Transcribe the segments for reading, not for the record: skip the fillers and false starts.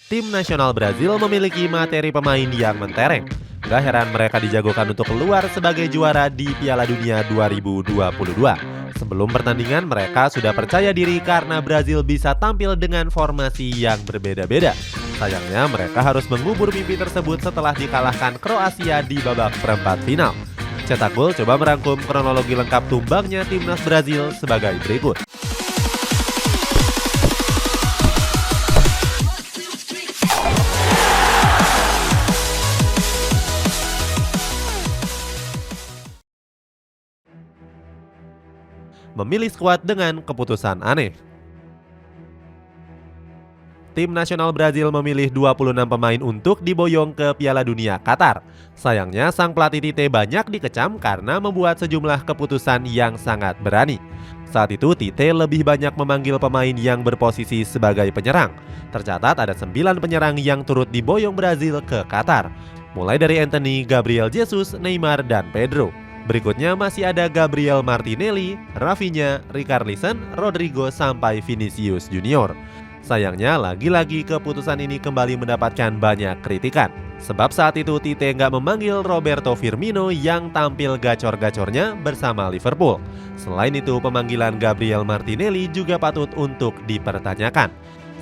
Tim nasional Brazil memiliki materi pemain yang mentereng. Gak heran mereka dijagokan untuk keluar sebagai juara di Piala Dunia 2022. Sebelum pertandingan mereka sudah percaya diri karena Brazil bisa tampil dengan formasi yang berbeda-beda. Sayangnya mereka harus mengubur mimpi tersebut setelah dikalahkan Kroasia di babak perempat final. Cetak Gol coba merangkum kronologi lengkap tumbangnya timnas Brazil sebagai berikut. Memilih skuad dengan keputusan aneh. Tim nasional Brazil memilih 26 pemain untuk diboyong ke Piala Dunia Qatar. Sayangnya sang pelatih Tite banyak dikecam karena membuat sejumlah keputusan yang sangat berani. Saat itu Tite lebih banyak memanggil pemain yang berposisi sebagai penyerang. Tercatat ada 9 penyerang yang turut diboyong Brazil ke Qatar. Mulai dari Anthony, Gabriel Jesus, Neymar, dan Pedro. Berikutnya masih ada Gabriel Martinelli, Rafinha, Richarlison, Rodrigo, sampai Vinicius Junior. Sayangnya lagi-lagi keputusan ini kembali mendapatkan banyak kritikan. Sebab saat itu Tite nggak memanggil Roberto Firmino yang tampil gacor-gacornya bersama Liverpool. Selain itu pemanggilan Gabriel Martinelli juga patut untuk dipertanyakan.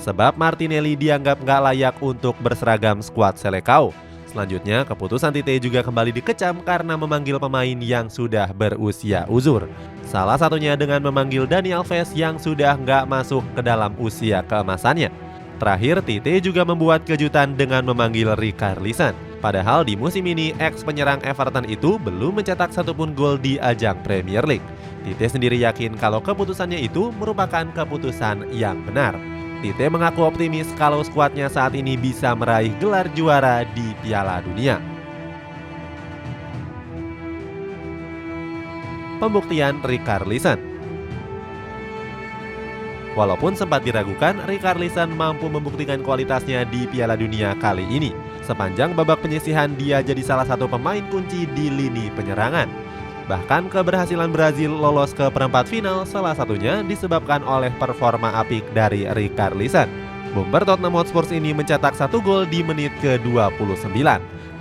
Sebab Martinelli dianggap nggak layak untuk berseragam skuad Seleção. Selanjutnya, keputusan Tite juga kembali dikecam karena memanggil pemain yang sudah berusia uzur. Salah satunya dengan memanggil Dani Alves yang sudah nggak masuk ke dalam usia keemasannya. Terakhir, Tite juga membuat kejutan dengan memanggil Richarlison. Padahal di musim ini, ex-penyerang Everton itu belum mencetak satupun gol di ajang Premier League. Tite sendiri yakin kalau keputusannya itu merupakan keputusan yang benar. Tite mengaku optimis kalau skuadnya saat ini bisa meraih gelar juara di Piala Dunia. Pembuktian Richarlison. Walaupun sempat diragukan, Richarlison mampu membuktikan kualitasnya di Piala Dunia kali ini. Sepanjang babak penyisihan, dia jadi salah satu pemain kunci di lini penyerangan. Bahkan keberhasilan Brazil lolos ke perempat final salah satunya disebabkan oleh performa apik dari Richarlison. Bomber Tottenham Hotspur ini mencetak 1 gol di menit ke-29.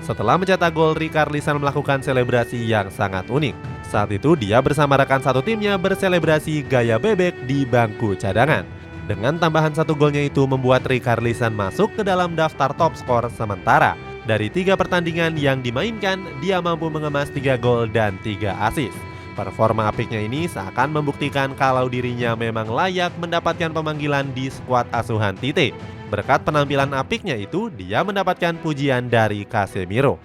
Setelah mencetak gol, Richarlison melakukan selebrasi yang sangat unik. Saat itu dia bersama rekan satu timnya berselebrasi gaya bebek di bangku cadangan. Dengan tambahan 1 golnya itu membuat Richarlison masuk ke dalam daftar top skor sementara. Dari 3 pertandingan yang dimainkan, dia mampu mengemas 3 gol dan 3 assist. Performa apiknya ini seakan membuktikan kalau dirinya memang layak mendapatkan pemanggilan di skuad asuhan Tite. Berkat penampilan apiknya itu, dia mendapatkan pujian dari Casemiro.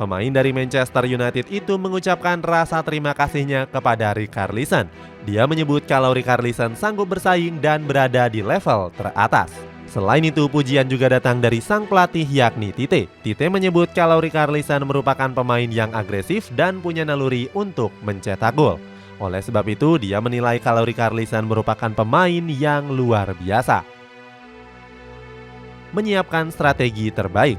Pemain dari Manchester United itu mengucapkan rasa terima kasihnya kepada Richarlison. Dia menyebut kalau Richarlison sanggup bersaing dan berada di level teratas. Selain itu, pujian juga datang dari sang pelatih yakni Tite. Tite menyebut kalau Richarlison merupakan pemain yang agresif dan punya naluri untuk mencetak gol. Oleh sebab itu, dia menilai kalau Richarlison merupakan pemain yang luar biasa. Menyiapkan strategi terbaik.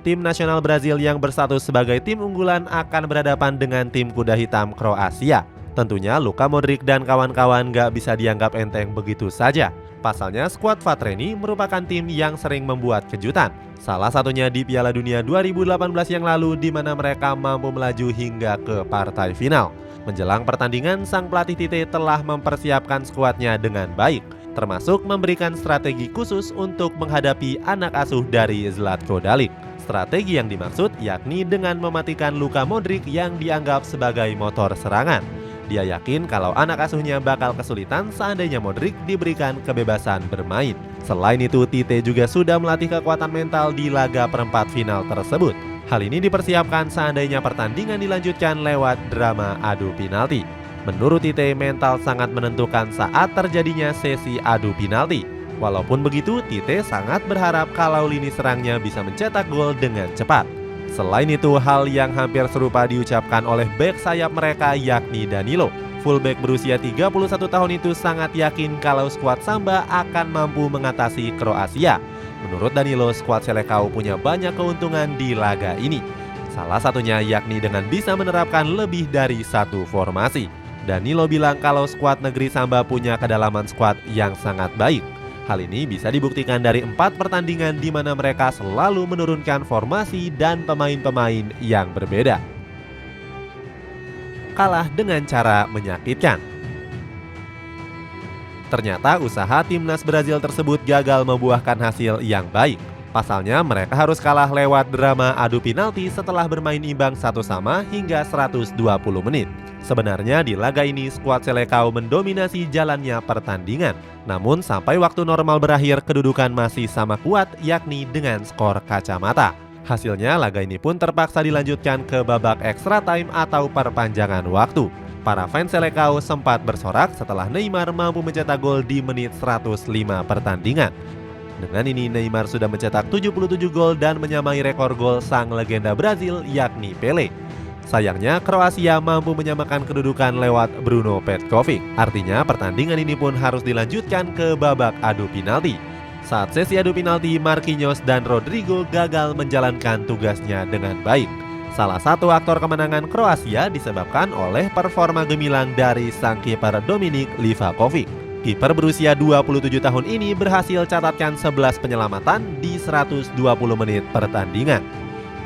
Tim nasional Brazil yang berstatus sebagai tim unggulan akan berhadapan dengan tim kuda hitam Kroasia. Tentunya Luka Modric dan kawan-kawan gak bisa dianggap enteng begitu saja. Pasalnya skuad Vatreni merupakan tim yang sering membuat kejutan. Salah satunya di Piala Dunia 2018 yang lalu di mana mereka mampu melaju hingga ke partai final. Menjelang pertandingan, sang pelatih Tite telah mempersiapkan skuadnya dengan baik, termasuk memberikan strategi khusus untuk menghadapi anak asuh dari Zlatko Dalic. Strategi yang dimaksud yakni dengan mematikan Luka Modric yang dianggap sebagai motor serangan. Dia yakin kalau anak asuhnya bakal kesulitan seandainya Modric diberikan kebebasan bermain. Selain itu, Tite juga sudah melatih kekuatan mental di laga perempat final tersebut. Hal ini dipersiapkan seandainya pertandingan dilanjutkan lewat drama adu penalti. Menurut Tite, mental sangat menentukan saat terjadinya sesi adu penalti. Walaupun begitu, Tite sangat berharap kalau lini serangnya bisa mencetak gol dengan cepat. Selain itu, hal yang hampir serupa diucapkan oleh bek sayap mereka yakni Danilo. Fullback berusia 31 tahun itu sangat yakin kalau skuad Samba akan mampu mengatasi Kroasia. Menurut Danilo, skuad Seleção punya banyak keuntungan di laga ini. Salah satunya yakni dengan bisa menerapkan lebih dari satu formasi. Danilo bilang kalau skuad negeri Samba punya kedalaman skuad yang sangat baik. Hal ini bisa dibuktikan dari 4 pertandingan di mana mereka selalu menurunkan formasi dan pemain-pemain yang berbeda. Kalah dengan cara menyakitkan. Ternyata usaha timnas Brazil tersebut gagal membuahkan hasil yang baik. Pasalnya mereka harus kalah lewat drama adu penalti setelah bermain imbang 1-1 hingga 120 menit. Sebenarnya di laga ini skuad Seleção mendominasi jalannya pertandingan. Namun sampai waktu normal berakhir kedudukan masih sama kuat, yakni dengan skor kacamata. Hasilnya laga ini pun terpaksa dilanjutkan ke babak extra time atau perpanjangan waktu. Para fans Seleção sempat bersorak setelah Neymar mampu mencetak gol di menit 105 pertandingan. Dengan ini Neymar sudah mencetak 77 gol dan menyamai rekor gol sang legenda Brazil yakni Pelé. Sayangnya Kroasia mampu menyamakan kedudukan lewat Bruno Petkovic. Artinya pertandingan ini pun harus dilanjutkan ke babak adu penalti. Saat sesi adu penalti, Marquinhos dan Rodrigo gagal menjalankan tugasnya dengan baik. Salah satu aktor kemenangan Kroasia disebabkan oleh performa gemilang dari sang kiper Dominik Livakovic. Kiper berusia 27 tahun ini berhasil catatkan 11 penyelamatan di 120 menit pertandingan.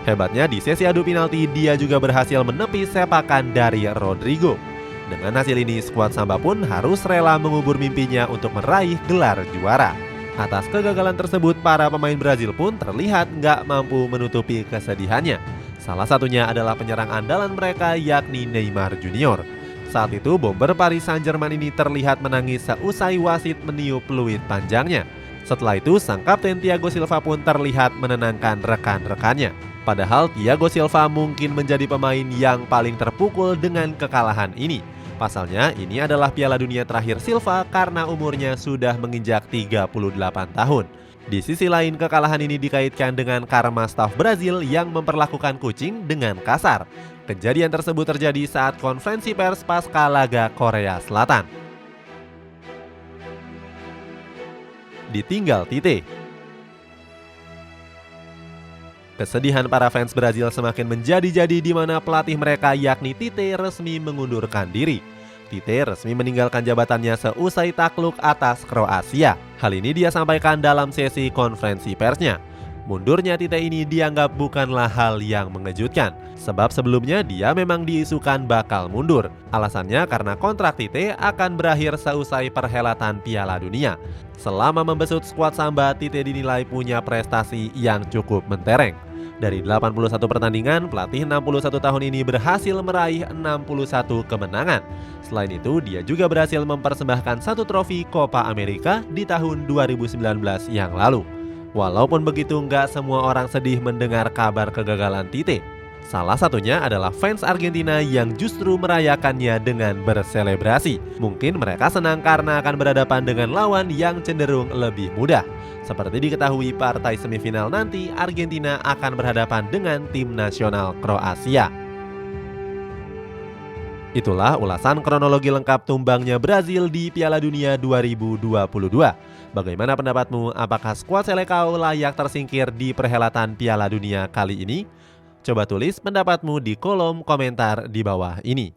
Hebatnya di sesi adu penalti dia juga berhasil menepis sepakan dari Rodrigo. Dengan hasil ini skuad Samba pun harus rela mengubur mimpinya untuk meraih gelar juara. Atas kegagalan tersebut para pemain Brazil pun terlihat nggak mampu menutupi kesedihannya. Salah satunya adalah penyerang andalan mereka yakni Neymar Junior. Saat itu bomber Paris Saint-Germain ini terlihat menangis seusai wasit meniup peluit panjangnya. Setelah itu sang kapten Thiago Silva pun terlihat menenangkan rekan-rekannya. Padahal Thiago Silva mungkin menjadi pemain yang paling terpukul dengan kekalahan ini. Pasalnya ini adalah Piala Dunia terakhir Silva karena umurnya sudah menginjak 38 tahun. Di sisi lain kekalahan ini dikaitkan dengan karma staf Brazil yang memperlakukan kucing dengan kasar. Kejadian tersebut terjadi saat konferensi pers pasca laga Korea Selatan. Ditinggal Tite. Kesedihan para fans Brazil semakin menjadi-jadi di mana pelatih mereka yakni Tite resmi mengundurkan diri. Tite resmi meninggalkan jabatannya seusai takluk atas Kroasia. Hal ini dia sampaikan dalam sesi konferensi persnya. Mundurnya Tite ini dianggap bukanlah hal yang mengejutkan, sebab sebelumnya dia memang diisukan bakal mundur. Alasannya karena kontrak Tite akan berakhir seusai perhelatan Piala Dunia. Selama membesut skuad Samba, Tite dinilai punya prestasi yang cukup mentereng. Dari 81 pertandingan, pelatih 61 tahun ini berhasil meraih 61 kemenangan. Selain itu, dia juga berhasil mempersembahkan 1 trofi Copa America di tahun 2019 yang lalu. Walaupun begitu, nggak semua orang sedih mendengar kabar kegagalan Tite. Salah satunya adalah fans Argentina yang justru merayakannya dengan berselebrasi. Mungkin mereka senang karena akan berhadapan dengan lawan yang cenderung lebih mudah. Seperti diketahui partai semifinal nanti, Argentina akan berhadapan dengan tim nasional Kroasia. Itulah ulasan kronologi lengkap tumbangnya Brazil di Piala Dunia 2022. Bagaimana pendapatmu? Apakah skuad Seleção layak tersingkir di perhelatan Piala Dunia kali ini? Coba tulis pendapatmu di kolom komentar di bawah ini.